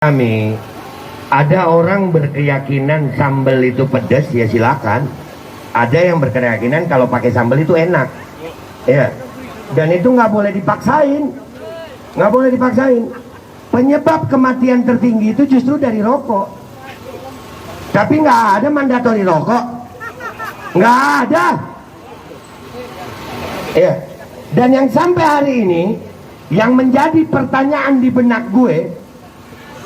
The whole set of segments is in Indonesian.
Kami ada orang berkeyakinan sambal itu pedas, ya silakan. Ada yang berkeyakinan kalau pakai sambal itu enak, ya. Dan itu nggak boleh dipaksain, nggak boleh dipaksain. Penyebab kematian tertinggi itu justru dari rokok. Tapi nggak ada mandatori rokok, nggak ada. Ya. Dan yang sampai hari ini yang menjadi pertanyaan di benak gue,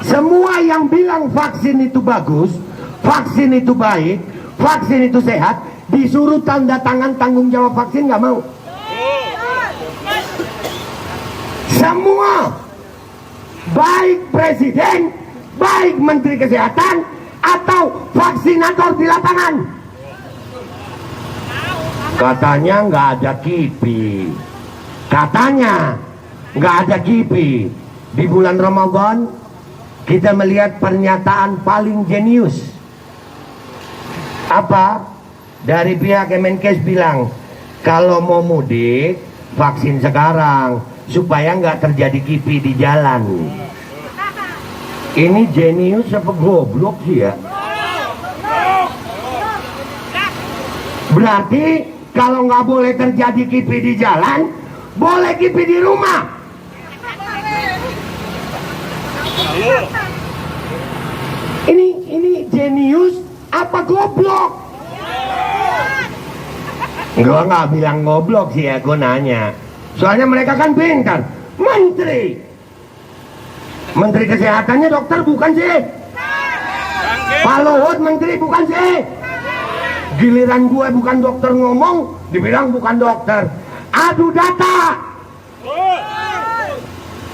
semua yang bilang vaksin itu bagus, vaksin itu baik, vaksin itu sehat, disuruh tanda tangan tanggung jawab vaksin nggak mau. Semua, baik presiden, baik menteri kesehatan, atau vaksinator di lapangan, katanya nggak ada kipi, katanya nggak ada kipi. Di bulan Ramadan kita melihat pernyataan paling jenius. Apa? Dari pihak Kemenkes bilang, kalau mau mudik, vaksin sekarang supaya nggak terjadi kipi di jalan. Ini jenius apa goblok sih ya? Berarti kalau nggak boleh terjadi kipi di jalan, boleh kipi di rumah. Ini jenius apa goblok? Gua nggak bilang goblok sih ya, gua nanya. Soalnya mereka kan pintar. Menteri kesehatannya dokter bukan sih? Pak Luhut menteri bukan sih? Giliran gue bukan dokter ngomong, dibilang bukan dokter. Adu data.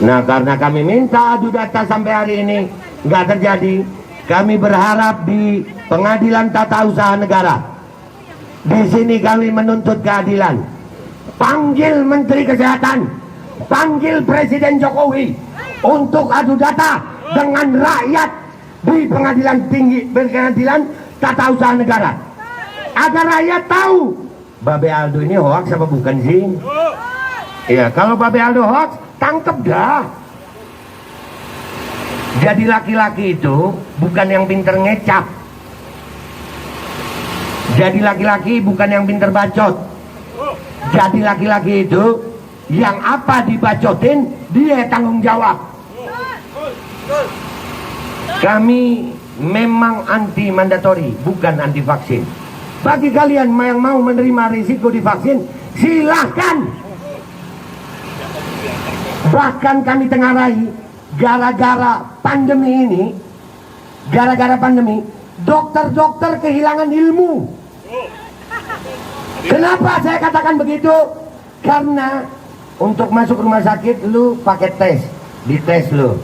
Nah, karena kami minta adu data sampai hari ini nggak terjadi, kami berharap di Pengadilan Tata Usaha Negara, di sini kami menuntut keadilan. Panggil Menteri Kesehatan, panggil Presiden Jokowi untuk adu data dengan rakyat di Pengadilan Tinggi, Pengadilan Tata Usaha Negara, agar rakyat tahu Babe Aldo ini hoax apa bukan sih? Ya, kalau Babe Aldo hoax, tangkep dah. Jadi laki-laki itu bukan yang pinter ngecap. Jadi laki-laki bukan yang pinter bacot. Jadi laki-laki itu yang apa dibacotin dia tanggung jawab. Kami memang anti mandatori, bukan anti vaksin. Bagi kalian yang mau menerima risiko divaksin, silahkan. Bahkan kami tengarai, gara-gara pandemi ini, gara-gara pandemi, dokter-dokter kehilangan ilmu. Kenapa saya katakan begitu? Karena untuk masuk rumah sakit lu pakai tes, dites lu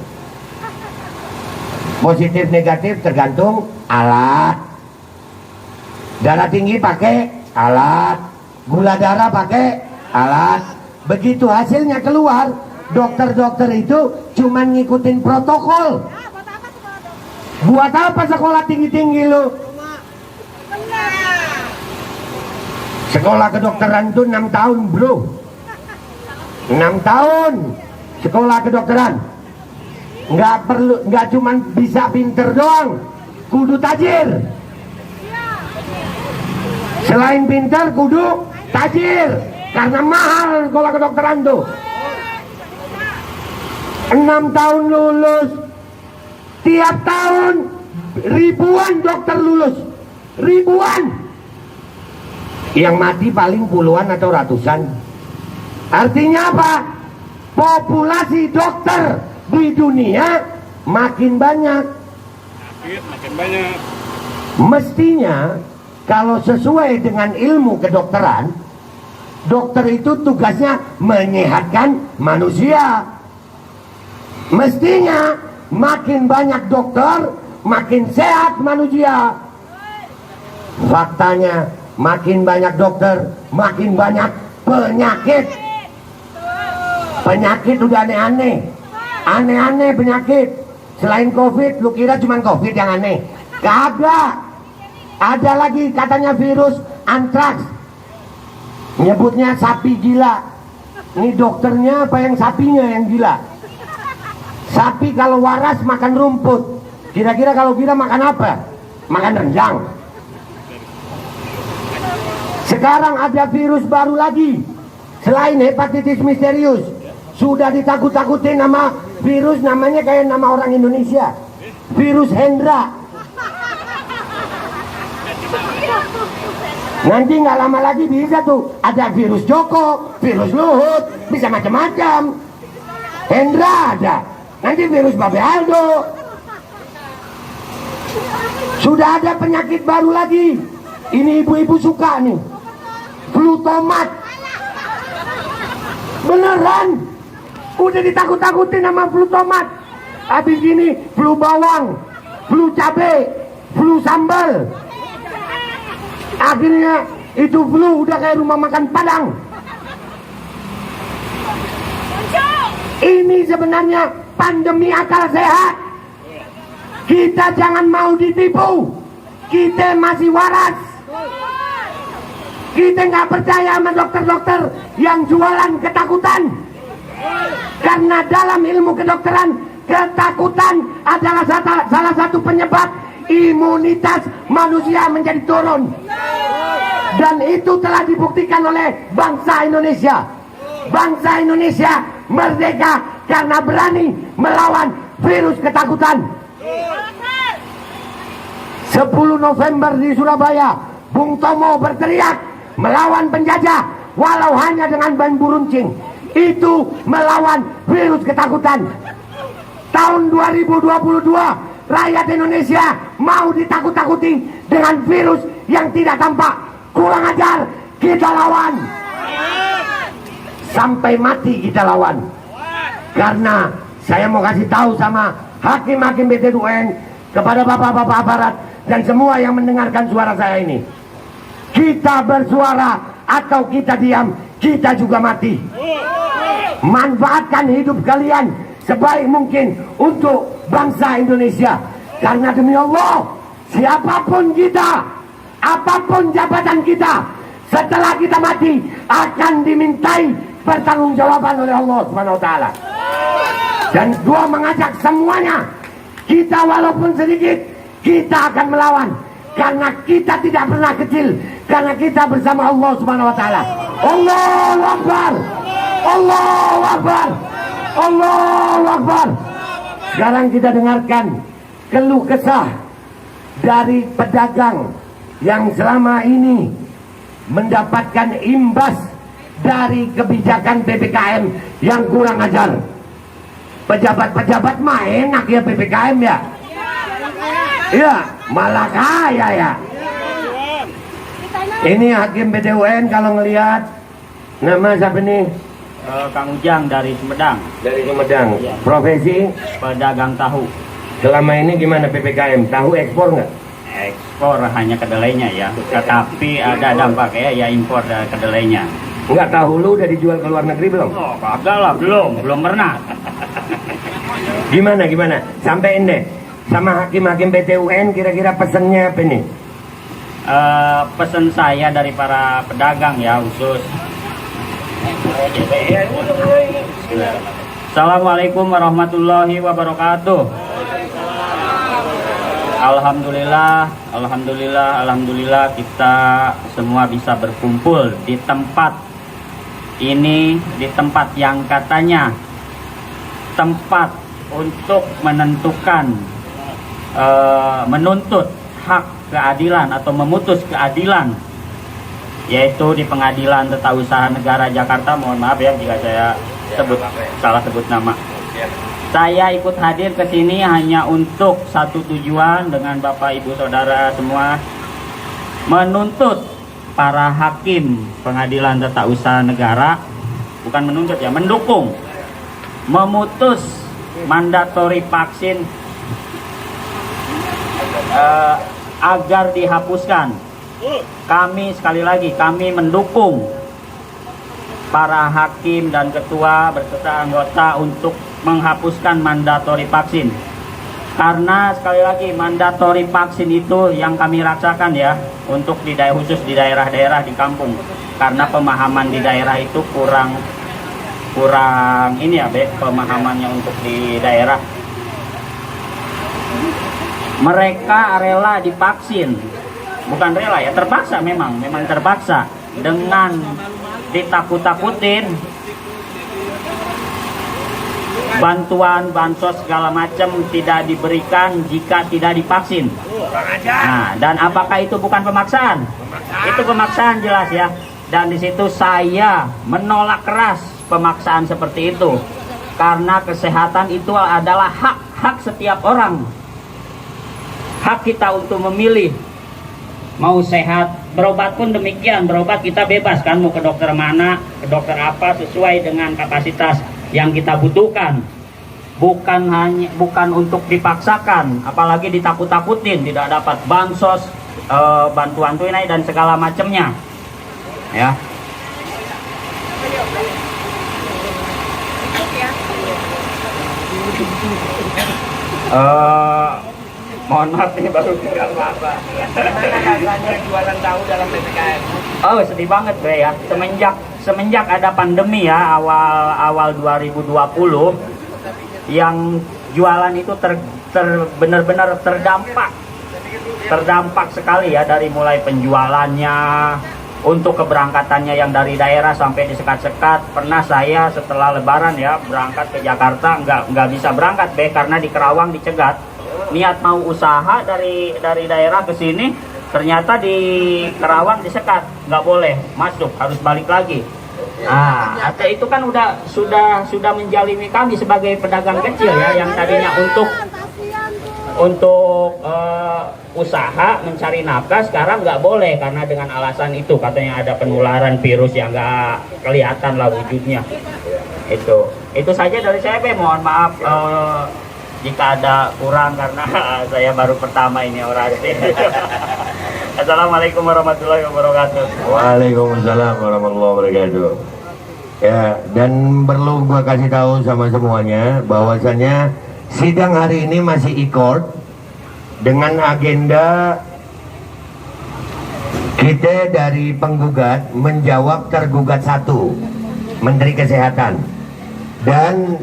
positif negatif tergantung alat. Darah tinggi pakai alat, gula darah pakai alat. Begitu hasilnya keluar, dokter-dokter itu cuma ngikutin protokol. Buat apa sekolah tinggi-tinggi lu? Sekolah kedokteran itu 6 tahun bro, 6 tahun sekolah kedokteran. Nggak perlu, nggak cuma bisa pinter doang, kudu tajir. Selain pinter kudu tajir, karena mahal sekolah kedokteran tuh. 6 tahun lulus, tiap tahun ribuan dokter lulus, ribuan. Yang mati paling puluhan atau ratusan. Artinya apa? Populasi dokter di dunia makin banyak. Mestinya kalau sesuai dengan ilmu kedokteran, dokter itu tugasnya menyehatkan manusia. Mestinya makin banyak dokter, makin sehat manusia. Faktanya makin banyak dokter, makin banyak penyakit. Penyakit udah aneh-aneh, aneh-aneh penyakit. Selain COVID, lu kira cuma COVID yang aneh? Kagak. Ada lagi katanya virus antraks, nyebutnya sapi gila. Ini dokternya apa yang sapinya yang gila? Sapi kalau waras makan rumput. Kira-kira kalau kita makan apa? Makan rendang. Sekarang ada virus baru lagi. Selain hepatitis misterius, sudah ditakut-takutin nama virus, namanya kayak nama orang Indonesia. Virus Hendra. Nanti nggak lama lagi bisa tuh ada virus Joko, virus Luhut, bisa macam-macam. Hendra ada. Nanti virus Babe Aldo. Sudah ada penyakit baru lagi. Ini ibu-ibu suka nih. Flu tomat. Beneran. Udah ditakut-takutin sama flu tomat. Habis ini flu bawang, flu cabai, flu sambal. Akhirnya itu flu udah kayak rumah makan Padang. Ini sebenarnya pandemi akal sehat. Kita jangan mau ditipu. Kita masih waras. Kita nggak percaya sama dokter-dokter yang jualan ketakutan. Karena dalam ilmu kedokteran, ketakutan adalah salah satu penyebab imunitas manusia menjadi turun. Dan itu telah dibuktikan oleh bangsa Indonesia. Bangsa Indonesia merdeka karena berani melawan virus ketakutan. 10 November di Surabaya, Bung Tomo berteriak melawan penjajah walau hanya dengan bambu runcing. Itu melawan virus ketakutan. Tahun 2022 rakyat Indonesia mau ditakut-takuti dengan virus yang tidak tampak. Kurang ajar, kita lawan. Sampai mati kita lawan. Karena saya mau kasih tahu sama hakim-hakim BT UN, kepada bapak-bapak aparat dan semua yang mendengarkan suara saya ini. Kita bersuara atau kita diam, kita juga mati. Manfaatkan hidup kalian sebaik mungkin untuk bangsa Indonesia. Karena demi Allah, siapapun kita, apapun jabatan kita, setelah kita mati akan dimintai pertanggungjawaban oleh Allah Subhanahu wa taala. Dan gua mengajak semuanya, kita walaupun sedikit, kita akan melawan. Karena kita tidak pernah kecil, karena kita bersama Allah Subhanahu wa taala. Allahu Akbar. Allahu Akbar. Allahu Akbar. Sekarang kita dengarkan keluh kesah dari pedagang yang selama ini mendapatkan imbas dari kebijakan PPKM yang kurang ajar. Pejabat-pejabat mah enak ya PPKM ya. Iya, malah kaya ya. Ini hakim BTUN kalau ngelihat nama siapa nih? Kang Ujang dari Sumedang. Dari Sumedang. Ya. Profesi? Pedagang tahu. Selama ini gimana PPKM? Tahu ekspor nggak? Ekspor hanya kedelainya ya. Tetapi ada dampaknya ya impor dari kedelainya. Enggak, tahu lu udah dijual ke luar negeri belum? Oh, kagak lah, belum pernah. Gimana? Sampein deh sama hakim-hakim BTUN, kira-kira pesennya apa nih? Pesan saya dari para pedagang ya khusus. Assalamualaikum warahmatullahi wabarakatuh. Alhamdulillah kita semua bisa berkumpul di tempat ini, di tempat yang katanya tempat untuk menentukan, menuntut hak keadilan atau memutus keadilan, yaitu di Pengadilan Tata Usaha Negara Jakarta. Mohon maaf ya jika saya salah sebut nama. Saya ikut hadir ke sini hanya untuk satu tujuan dengan Bapak Ibu Saudara semua, menuntut para hakim Pengadilan Tata Usaha Negara, bukan menuntut ya, mendukung, memutus mandatori vaksin agar dihapuskan. Kami sekali lagi, kami mendukung para hakim dan ketua berserta anggota untuk menghapuskan mandatori vaksin. Karena sekali lagi mandatori vaksin itu yang kami rasakan ya, untuk di daerah khusus di daerah-daerah di kampung. Karena pemahaman di daerah itu kurang kurang ini ya Be, pemahamannya untuk di daerah. Mereka rela divaksin, bukan rela ya, terpaksa, memang terpaksa, dengan ditakut-takutin bantuan bansos segala macam tidak diberikan jika tidak divaksin. Nah, dan apakah itu bukan pemaksaan? Itu pemaksaan jelas ya. Dan di situ saya menolak keras pemaksaan seperti itu, karena kesehatan itu adalah hak setiap orang. Hak kita untuk memilih mau sehat. Berobat pun demikian, berobat kita bebas kan, mau ke dokter mana, ke dokter apa, sesuai dengan kapasitas yang kita butuhkan. Bukan untuk dipaksakan, apalagi ditakut-takutin tidak dapat bansos, bantuan tunai dan segala macamnya ya. Mohon maaf nih, baru tinggal Bapak. Jualan tahu dalam PPKM. Oh, sedih banget Bre ya. Semenjak ada pandemi ya, awal 2020, yang jualan itu benar-benar terdampak sekali ya, dari mulai penjualannya, untuk keberangkatannya yang dari daerah sampai disekat-sekat. Pernah saya setelah lebaran ya berangkat ke Jakarta, nggak bisa berangkat Be, karena di Kerawang dicegat. Niat mau usaha dari daerah ke sini, ternyata di Kerawang disekat, nggak boleh masuk, harus balik lagi. Nah, itu kan sudah menjalimi kami sebagai pedagang kecil ya, yang tadinya untuk usaha mencari nafkah, sekarang nggak boleh karena dengan alasan itu, katanya ada penularan virus yang nggak kelihatan lah wujudnya. Itu saja dari saya Be, mohon maaf jika ada kurang karena saya baru pertama ini orasi. Assalamualaikum warahmatullahi wabarakatuh. Waalaikumsalam warahmatullahi wabarakatuh. Ya, dan perlu gua kasih tahu sama semuanya bahwasanya sidang hari ini masih e-court dengan agenda kita dari penggugat menjawab tergugat 1, Menteri Kesehatan, dan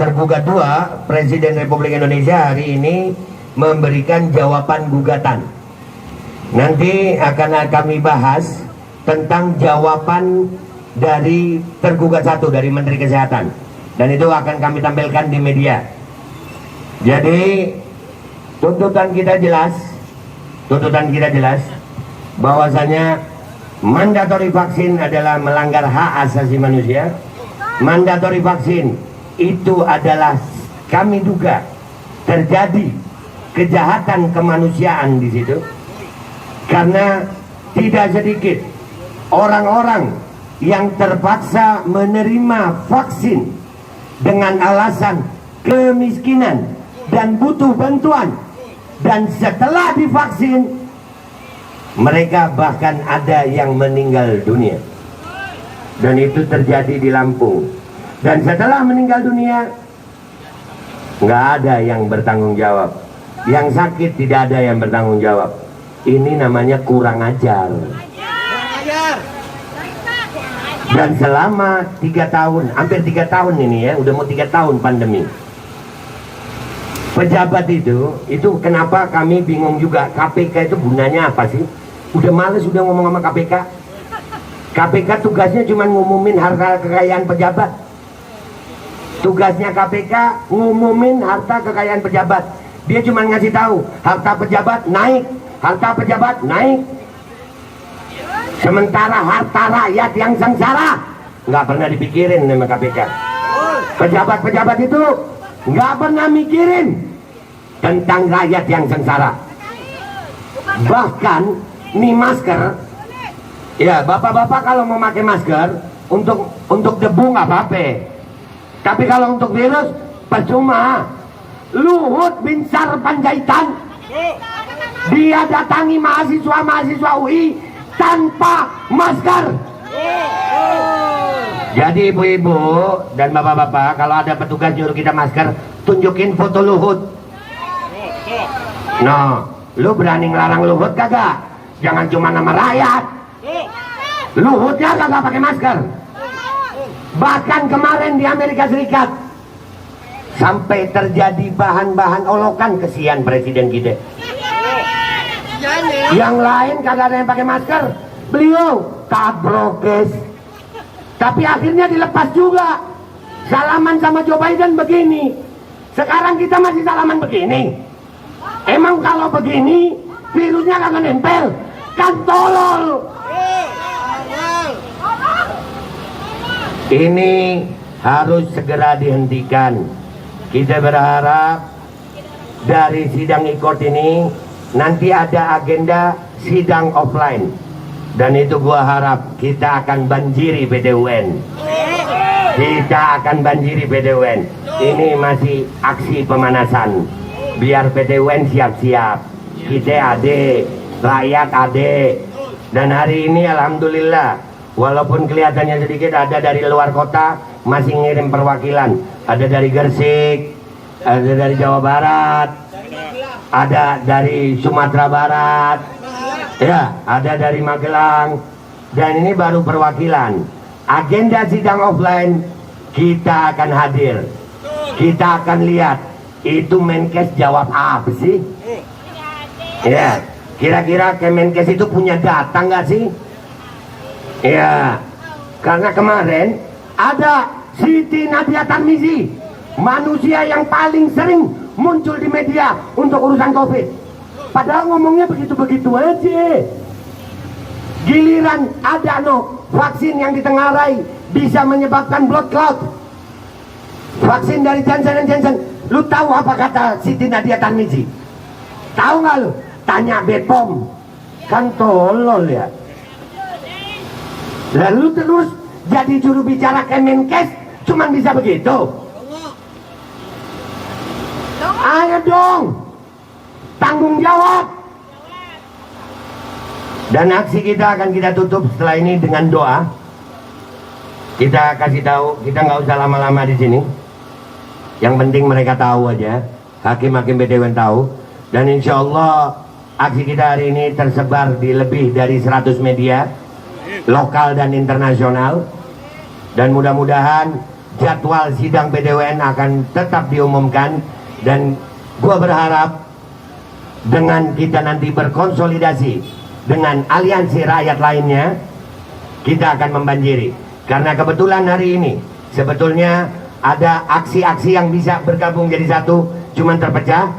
tergugat 2, Presiden Republik Indonesia hari ini memberikan jawaban gugatan. Nanti akan kami bahas tentang jawaban dari tergugat 1 dari Menteri Kesehatan, dan itu akan kami tampilkan di media. Jadi tuntutan kita jelas bahwasanya mandatori vaksin adalah melanggar hak asasi manusia. Mandatori vaksin itu adalah kami duga terjadi kejahatan kemanusiaan di situ, karena tidak sedikit orang-orang yang terpaksa menerima vaksin dengan alasan kemiskinan dan butuh bantuan, dan setelah divaksin mereka bahkan ada yang meninggal dunia, dan itu terjadi di Lampung. Dan setelah meninggal dunia nggak ada yang bertanggung jawab, yang sakit tidak ada yang bertanggung jawab. Ini namanya kurang ajar. Dan selama 3 tahun, hampir 3 tahun ini ya, udah mau 3 tahun pandemi, pejabat itu kenapa kami bingung juga, KPK itu gunanya apa sih? Udah males udah ngomong sama KPK. KPK tugasnya cuma ngumumin harta kekayaan pejabat. Tugasnya KPK ngumumin harta kekayaan pejabat. Dia cuma ngasih tahu harta pejabat naik, harta pejabat naik. Sementara harta rakyat yang sengsara nggak pernah dipikirin sama KPK. Pejabat-pejabat itu nggak pernah mikirin tentang rakyat yang sengsara. Bahkan nih masker, ya bapak-bapak kalau mau pakai masker untuk debu nggak apa-apa, tapi kalau untuk virus percuma. Luhut Binsar Panjaitan dia datangi mahasiswa UI tanpa masker. Jadi ibu-ibu dan bapak-bapak, kalau ada petugas nyuruh kita masker, tunjukin foto Luhut. No, lu berani ngelarang Luhut kagak? Jangan cuma nama rakyat. Luhutnya kagak pakai masker. Bahkan kemarin di Amerika Serikat sampai terjadi bahan-bahan olokan, kesian presiden kita. Yang lain kagak ada yang pakai masker, beliau taat prokes. Tapi akhirnya dilepas juga. Salaman sama Joe Biden begini. Sekarang kita masih salaman begini. Emang kalau begini virusnya kagak nempel? Kan tolol. Ini harus segera dihentikan. Kita berharap dari sidang e-court ini nanti ada agenda sidang offline. Dan itu gua harap kita akan banjiri PT-UN. Kita akan banjiri PT-UN. Ini masih aksi pemanasan. Biar PT-UN siap-siap. Kita ade, rakyat ade. Dan hari ini alhamdulillah, walaupun kelihatannya sedikit, ada dari luar kota masih ngirim perwakilan. Ada dari Gresik, ada dari Jawa Barat, ada dari Sumatera Barat, ya, ada dari Magelang. Dan ini baru perwakilan. Agenda sidang offline kita akan hadir. Kita akan lihat itu Menkes jawab apa sih? Ya, kira-kira Kemenkes itu punya data nggak sih? Ya, karena kemarin ada Siti Nadia Tarmizi, manusia yang paling sering muncul di media untuk urusan COVID. Padahal ngomongnya begitu-begitu aja. Giliran ada vaksin yang ditengarai bisa menyebabkan blood clot. Vaksin dari Johnson & Johnson. Lu tahu apa kata Siti Nadia Tarmizi? Tahu nggak lu? Tanya Bepom. Kan tolol ya. Lalu terus jadi juru bicara Kemenkes cuman bisa begitu. Ayo dong, tanggung jawab. Dan aksi kita akan kita tutup setelah ini dengan doa. Kita kasih tahu, kita nggak usah lama-lama di sini. Yang penting mereka tahu aja, hakim-hakim PT-UN tahu. Dan insya Allah aksi kita hari ini tersebar di lebih dari 100 media lokal dan internasional. Dan mudah-mudahan jadwal sidang PT-UN akan tetap diumumkan. Dan gua berharap dengan kita nanti berkonsolidasi dengan aliansi rakyat lainnya, kita akan membanjiri. Karena kebetulan hari ini sebetulnya ada aksi-aksi yang bisa bergabung jadi satu, cuman terpecah.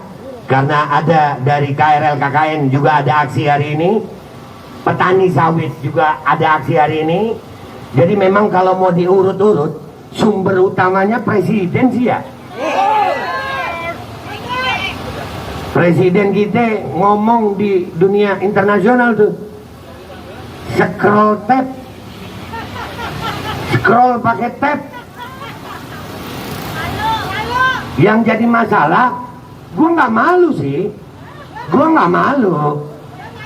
Karena ada dari KRL KKN juga ada aksi hari ini, petani sawit juga ada aksi hari ini. Jadi memang kalau mau diurut-urut, sumber utamanya presiden sih ya. Presiden kita ngomong di dunia internasional tuh, scroll tab, scroll pakai tab. Yang jadi masalah, gue nggak malu sih, gue nggak malu,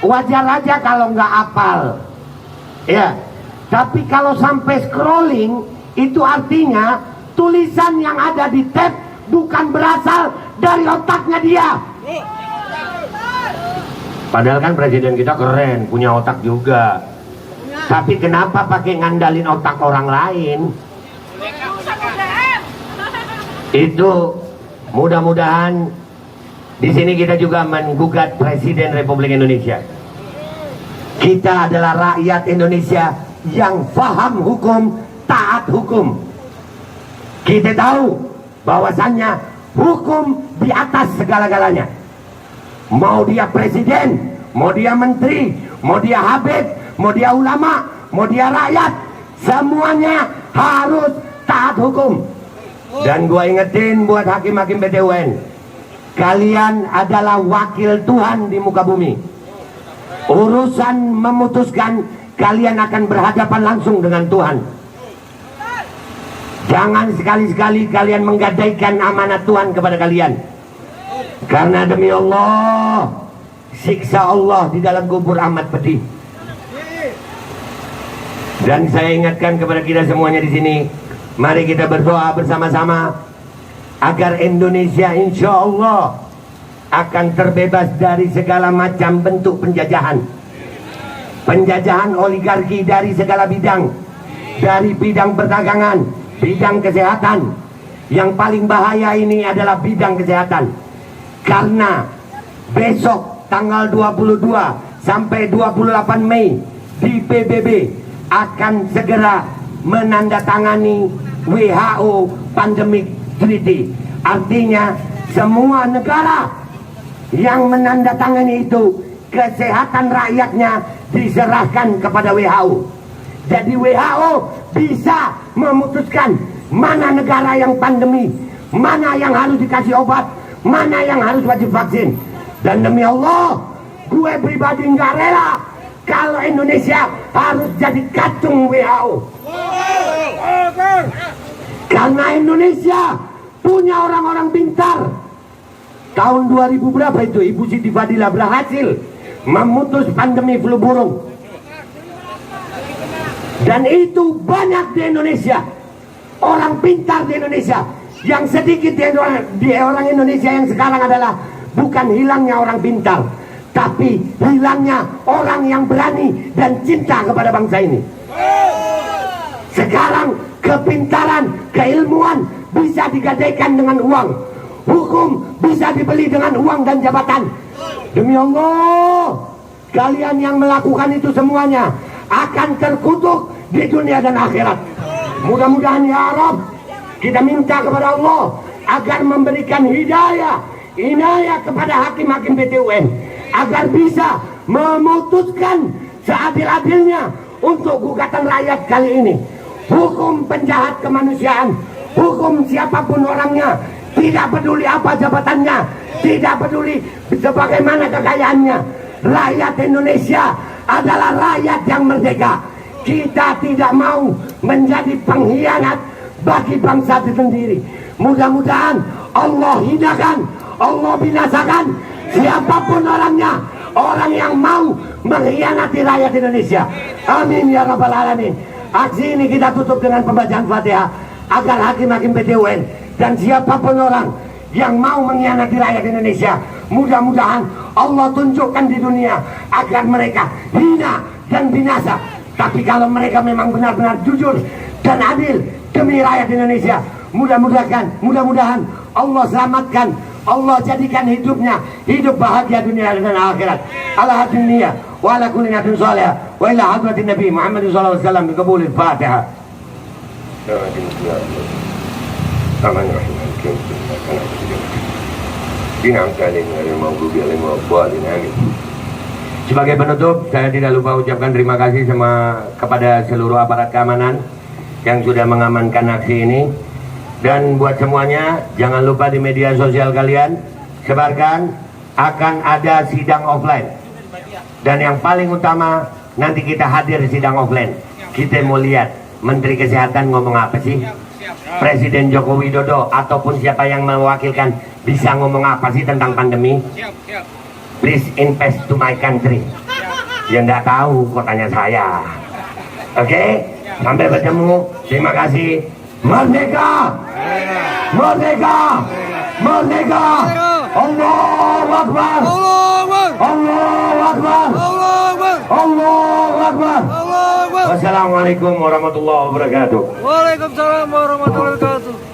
wajar aja kalau nggak apal, ya. Tapi kalau sampai scrolling, itu artinya tulisan yang ada di tab bukan berasal dari otaknya dia. Padahal kan presiden kita keren, punya otak juga. Tapi kenapa pakai ngandalin otak orang lain? Itu mudah-mudahan di sini kita juga menggugat Presiden Republik Indonesia. Kita adalah rakyat Indonesia yang paham hukum, taat hukum. Kita tahu bahwasannya hukum di atas segala-galanya. Mau dia presiden, mau dia menteri, mau dia habib, mau dia ulama, mau dia rakyat, semuanya harus taat hukum. Dan gua ingetin buat hakim-hakim PT-UN, kalian adalah wakil Tuhan di muka bumi. Urusan memutuskan, kalian akan berhadapan langsung dengan Tuhan. Jangan sekali-sekali kalian menggadaikan amanat Tuhan kepada kalian. Karena demi Allah, siksa Allah di dalam kubur amat pedih. Dan saya ingatkan kepada kita semuanya di sini, mari kita berdoa bersama-sama agar Indonesia insya Allah akan terbebas dari segala macam bentuk penjajahan. Penjajahan oligarki dari segala bidang, dari bidang perdagangan bidang kesehatan. Yang paling bahaya ini adalah bidang kesehatan, karena besok tanggal 22 sampai 28 Mei di PBB akan segera menandatangani WHO Pandemic Treaty. Artinya semua negara yang menandatangani itu, kesehatan rakyatnya diserahkan kepada WHO. Jadi WHO bisa memutuskan mana negara yang pandemi, mana yang harus dikasih obat, mana yang harus wajib vaksin. Dan demi Allah, gue pribadi nggak rela kalau Indonesia harus jadi kacung WHO. Karena Indonesia punya orang-orang pintar. Tahun 2000 berapa itu Ibu Siti Fadila berhasil memutus pandemi flu burung. Dan itu banyak di Indonesia. Orang pintar di Indonesia. Yang sedikit di orang Indonesia yang sekarang adalah bukan hilangnya orang pintar, tapi hilangnya orang yang berani dan cinta kepada bangsa ini. Sekarang kepintaran, keilmuan bisa digadaikan dengan uang. Hukum bisa dibeli dengan uang dan jabatan. Demi Allah, kalian yang melakukan itu semuanya akan terkutuk di dunia dan akhirat. Mudah-mudahan ya Rabb, kita minta kepada Allah agar memberikan hidayah, inayah kepada hakim-hakim PT UN, agar bisa memutuskan seadil-adilnya untuk gugatan rakyat kali ini. Hukum penjahat kemanusiaan, hukum siapapun orangnya, tidak peduli apa jabatannya, tidak peduli sebagaimana kekayaannya. Rakyat Indonesia adalah rakyat yang merdeka. Kita tidak mau menjadi pengkhianat bagi bangsa itu sendiri. Mudah-mudahan Allah hinakan, Allah binasakan siapapun orangnya, orang yang mau mengkhianati rakyat Indonesia. Amin ya rabbal alamin. Aksi ini kita tutup dengan pembacaan Fatihah agar hakim-hakim PT UN dan siapapun orang yang mau mengkhianati rakyat Indonesia, mudah-mudahan Allah tunjukkan di dunia agar mereka hina dan binasa. Tapi kalau mereka memang benar-benar jujur dan adil demi rakyat Indonesia, mudah-mudahan Allah selamatkan, Allah jadikan hidupnya hidup bahagia dunia dan akhirat. Ala dunia wa ala kulli niyatin salihah wa ila hadratin Nabi Muhammad sallallahu alaihi wasallam bi qabulil Fatihah. Sebagai penutup, saya tidak lupa ucapkan terima kasih kepada seluruh aparat keamanan yang sudah mengamankan aksi ini. Dan buat semuanya, jangan lupa di media sosial kalian sebarkan akan ada sidang offline. Dan yang paling utama, nanti kita hadir di sidang offline. Kita mau lihat Menteri Kesehatan ngomong apa sih, Presiden Joko Widodo ataupun siapa yang mewakilkan bisa ngomong apa sih tentang pandemi. Please invest to my country. Ya enggak tahu, kok tanya saya. Oke, sampai bertemu. Terima kasih. Merdeka! Merdeka! Merdeka! Allahu Akbar! Allahu Akbar! Allahu Akbar! Wassalamualaikum warahmatullahi wabarakatuh. Waalaikumsalam warahmatullahi wabarakatuh.